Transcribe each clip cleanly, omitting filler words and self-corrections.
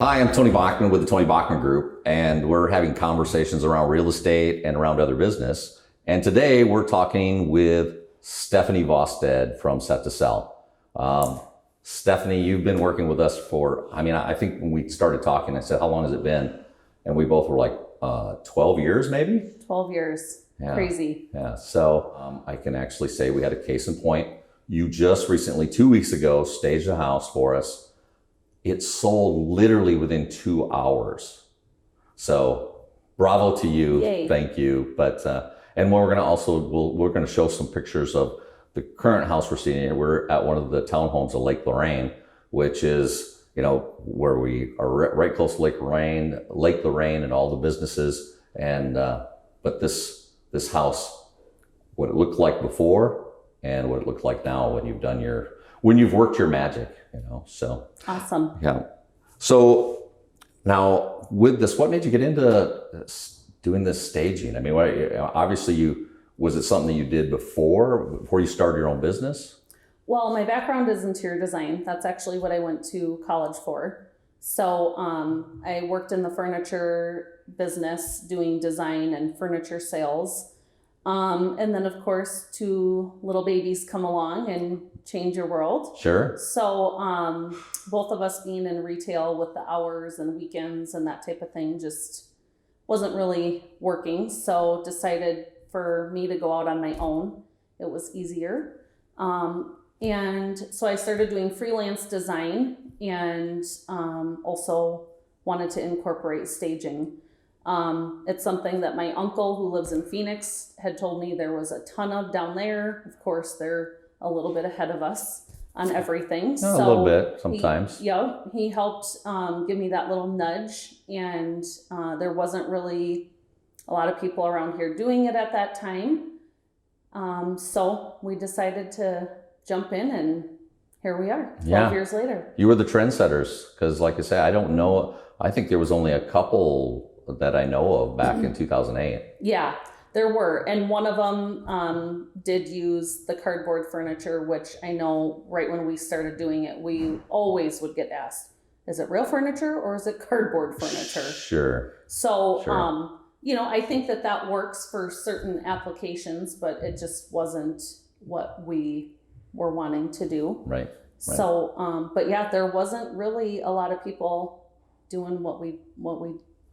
Hi, I'm Tony Bachman with the Tony Bachman Group, and we're having conversations around real estate and around other business. And today we're talking with Stephanie Vostad from Set to Sell. Stephanie, you've been working with us I think when we started talking, I said, how long has it been? And we both were like 12 years maybe? 12 years. Yeah. Crazy. Yeah. So I can actually say we had a case in point. You just recently, 2 weeks ago, staged a house for us. It sold literally within 2 hours. So bravo to you. Yay. Thank you. But and we're going to show some pictures of the current house we're seeing here. We're at one of the townhomes of Lake Lorraine, which is, where we are right close to Lake Lorraine and all the businesses. And but this house, what it looked like before and what it looked like now when you've worked your magic, so. Awesome. Yeah. So now with this, what made you get into doing this staging? I mean, was it something that you did before you started your own business? Well, my background is interior design. That's actually what I went to college for. So I worked in the furniture business doing design and furniture sales. And then, of course, 2 little babies come along and change your world. Sure. So both of us being in retail with the hours and weekends and that type of thing just wasn't really working. So decided for me to go out on my own. It was easier. And so I started doing freelance design and also wanted to incorporate staging. It's something that my uncle, who lives in Phoenix, had told me there was a ton of down there. Of course, they're a little bit ahead of us on everything. A little bit sometimes. He helped give me that little nudge, and there wasn't really a lot of people around here doing it at that time. So we decided to jump in, and here we are 12 years later. You were the trendsetters, because like I say, I don't know. I think there was only a couple that I know of back in 2008. Yeah, there were. And one of them did use the cardboard furniture, which I know right when we started doing it, we always would get asked, is it real furniture or is it cardboard furniture? Sure. So, I think that works for certain applications, but it just wasn't what we were wanting to do. Right. So, but yeah, there wasn't really a lot of people doing what we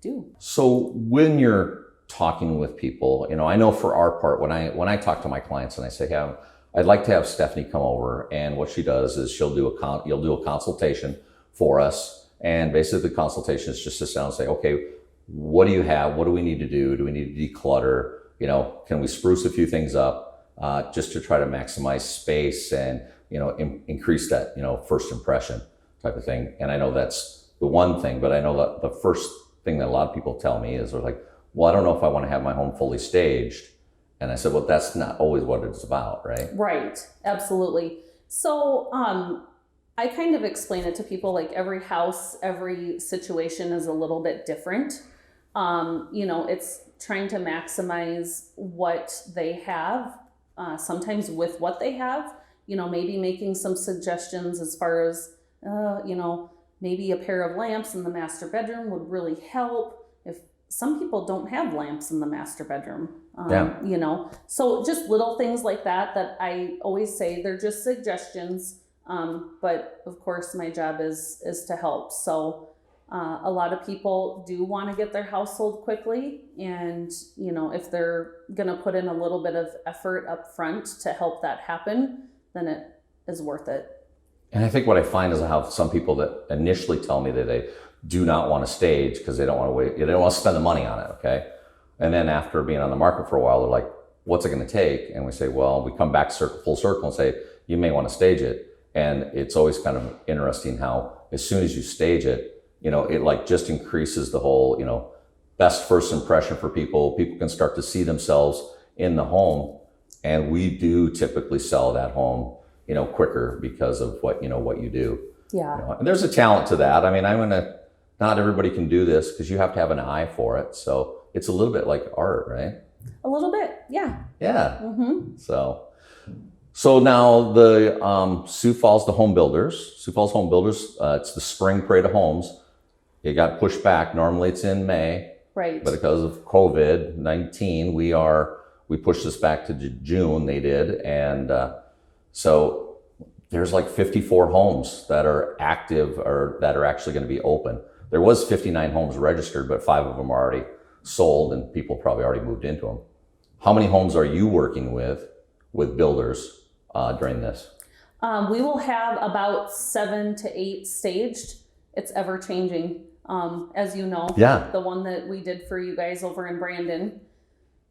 do. So when you're talking with people, I know for our part, when I talk to my clients and I say, hey, I'd like to have Stephanie come over, and what she does is you'll do a consultation for us, and basically the consultation is just to sit down and say, okay, what do you have? What do we need to do? Do we need to declutter? Can we spruce a few things up just to try to maximize space and increase that first impression type of thing? And I know that's the one thing, but I know that the first thing that a lot of people tell me is they're like, well, I don't know if I want to have my home fully staged. And I said, well, that's not always what it's about, right? Right. Absolutely. So I kind of explain it to people like every house, every situation is a little bit different. It's trying to maximize what they have, sometimes with what they have, maybe making some suggestions as far as, maybe a pair of lamps in the master bedroom would really help. If some people don't have lamps in the master bedroom, so just little things like that I always say they're just suggestions. But of course my job is to help. So a lot of people do want to get their house sold quickly. And, if they're going to put in a little bit of effort up front to help that happen, then it is worth it. And I think what I find is I have some people that initially tell me that they do not want to stage because they don't want to wait. They don't want to spend the money on it. Okay. And then after being on the market for a while, they're like, what's it going to take? And we say, well, we come back full circle and say, you may want to stage it. And it's always kind of interesting how as soon as you stage it, it like just increases the whole, best first impression for people. People can start to see themselves in the home. And we do typically sell that home quicker because of what you do. Yeah. And there's a talent to that. I mean, not everybody can do this because you have to have an eye for it. So it's a little bit like art, right? A little bit. Yeah. Yeah. Mm-hmm. So now the Sioux Falls Home Builders, it's the spring parade of homes. It got pushed back. Normally it's in May, Right. but because of COVID-19, we pushed this back to June. They did, and so there's like 54 homes that are active or that are actually going to be open. There was 59 homes registered, but 5 of them are already sold, and people probably already moved into them. How many homes are you working with builders during this? We will have about 7 to 8 staged. It's ever changing, as you know. Yeah. The one that we did for you guys over in Brandon,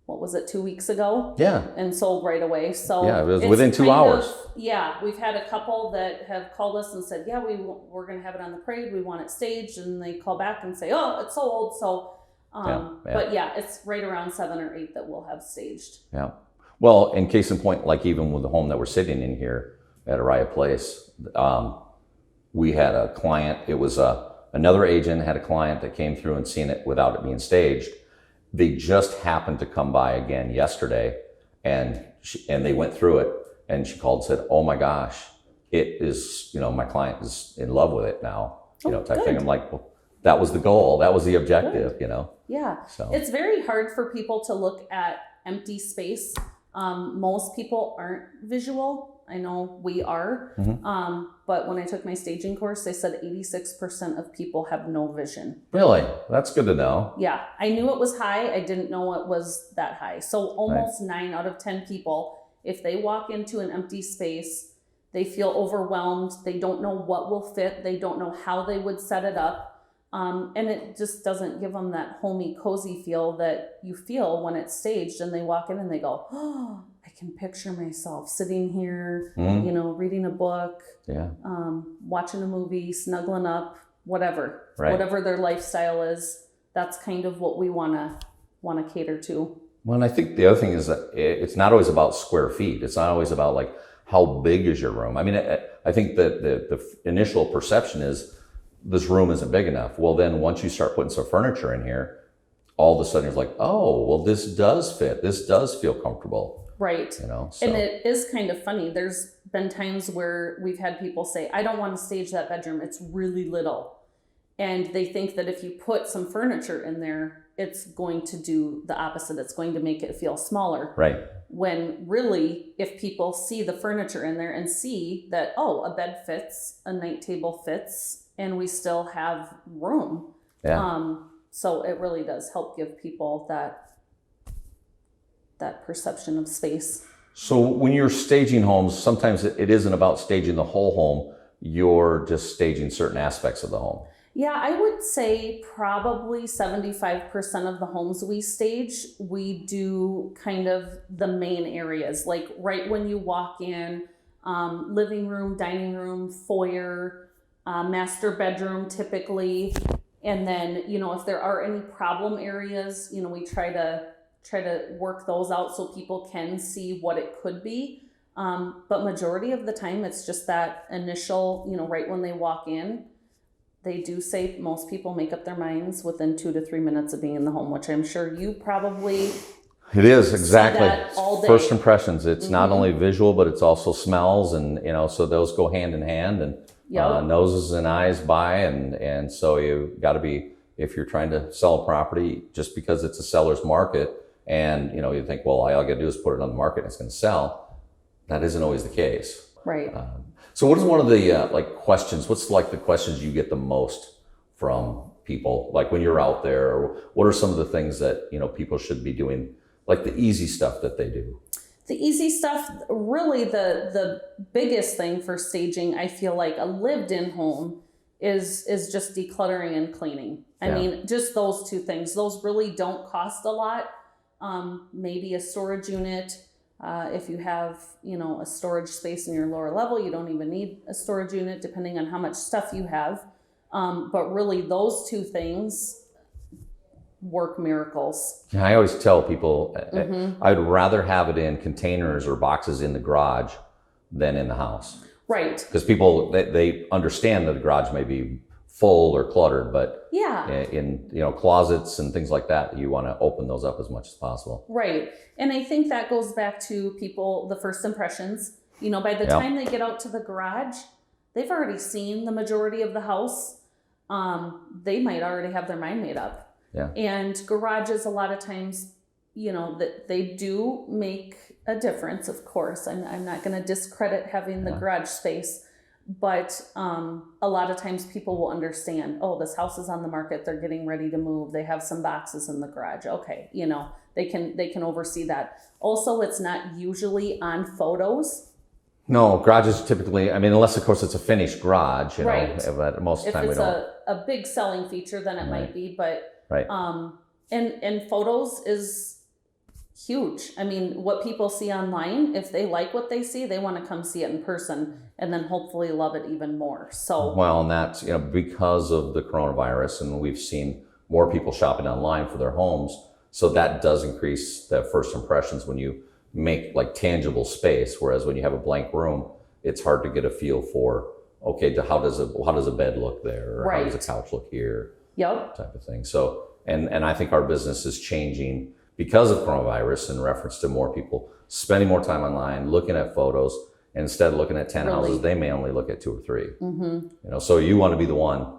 what was it, 2 weeks ago? Yeah. And sold right away. So Yeah, it was it's within 2 kind hours. Yeah, we've had a couple that have called us and said, yeah, we're going to have it on the parade. We want it staged. And they call back and say, oh, it's sold. So, but yeah, it's right around 7 or 8 that we'll have staged. Yeah. Well, in case in point, like even with the home that we're sitting in here at Araya Place, we had a client. It was another agent had a client that came through and seen it without it being staged. They just happened to come by again yesterday, and they went through it. And she called and said, "Oh my gosh, it is. My client is in love with it now. Type thing." I'm like, well, that was the goal. That was the objective. Yeah. So It's very hard for people to look at empty space. Most people aren't visual. I know we are. Mm-hmm. But when I took my staging course, they said 86% of people have no vision. Really, that's good to know. Yeah. I knew it was high. I didn't know it was that high. So almost 9 out of 10 people, if they walk into an empty space, they feel overwhelmed. They don't know what will fit. They don't know how they would set it up. And it just doesn't give them that homey, cozy feel that you feel when it's staged and they walk in and they go, oh, I can picture myself sitting here, reading a book, watching a movie, snuggling up, whatever, whatever their lifestyle is. That's kind of what we want to cater to. Well, and I think the other thing is that it's not always about square feet. It's not always about like how big is your room. I mean, I think that the initial perception is this room isn't big enough. Well, then once you start putting some furniture in here, all of a sudden it's like, oh, well, this does fit. This does feel comfortable. Right. So. And it is kind of funny. There's been times where we've had people say, I don't want to stage that bedroom. It's really little. And they think that if you put some furniture in there, it's going to do the opposite. It's going to make it feel smaller. Right. When really, if people see the furniture in there and see that, oh, a bed fits, a night table fits, and we still have room. Yeah. So it really does help give people that perception of space. So when you're staging homes, sometimes it isn't about staging the whole home. You're just staging certain aspects of the home. Yeah, I would say probably 75% of the homes we stage, we do kind of the main areas, like right when you walk in, living room, dining room, foyer, master bedroom typically. And then, if there are any problem areas, we try to work those out so people can see what it could be. But majority of the time, it's just that initial, right when they walk in. They do say most people make up their minds within 2 to 3 minutes of being in the home, which I'm sure you probably. It is exactly all day. First impressions. It's not only visual, but it's also smells, and so those go hand in hand, and noses and eyes buy, and so you got to be, if you're trying to sell a property, just because it's a seller's market, and you think, well, all I got to do is put it on the market and it's going to sell. That isn't always the case. Right. So what is one of the questions? What's like the questions you get the most from people, like when you're out there, or what are some of the things that people should be doing, like the easy stuff that they do? The easy stuff, really the biggest thing for staging, I feel like a lived-in home is just decluttering and cleaning. I mean, just those 2 things. Those really don't cost a lot. Maybe a storage unit. If you have, a storage space in your lower level, you don't even need a storage unit depending on how much stuff you have. But really those 2 things work miracles. Yeah, I always tell people I'd rather have it in containers or boxes in the garage than in the house. Right. Because people, they understand that the garage may be full or cluttered, but in closets and things like that, you want to open those up as much as possible. Right. And I think that goes back to people, the first impressions. By the time they get out to the garage, they've already seen the majority of the house. they might already have their mind made up. Yeah. And garages, a lot of times, that they do make a difference, of course. I'm not going to discredit having the garage space, but a lot of times people will understand, oh, this house is on the market, they're getting ready to move, they have some boxes in the garage. Okay, they can oversee that. Also, it's not usually on photos. No, garages typically, unless of course it's a finished garage, Right. But most of the If time we it's don't. a big selling feature, then it might be, but Right. and photos is huge. What people see online, if they like what they see, they want to come see it in person and then hopefully love it even more. So Well, and that's, because of the coronavirus, and we've seen more people shopping online for their homes. So that does increase the first impressions when you make like tangible space. Whereas when you have a blank room, it's hard to get a feel for, okay, how does a bed look there? Or how does a couch look here? Yep. Type of thing. So, and I think our business is changing because of coronavirus in reference to more people spending more time online, looking at photos, and instead of looking at 10 houses, they may only look at 2 or 3. Mm-hmm. So you want to be the one.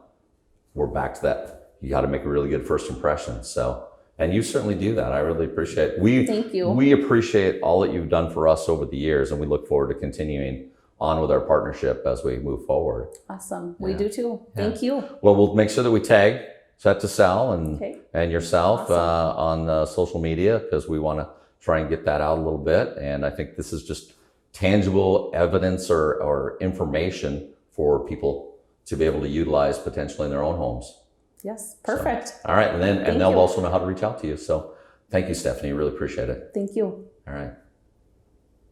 We're back to that. You got to make a really good first impression. So, and you certainly do that. I really appreciate it. Thank you. We appreciate all that you've done for us over the years, and we look forward to continuing on with our partnership as we move forward. Awesome. We do too. Thank you. Well, we'll make sure that we tag Set to Sell Okay. and yourself Awesome. on social media, because we want to try and get that out a little bit. And I think this is just tangible evidence or information for people to be able to utilize potentially in their own homes. Yes. Perfect. So, all right. And Thank they'll you. also know how to reach out to you. So thank you, Stephanie. Really appreciate it. Thank you. All right.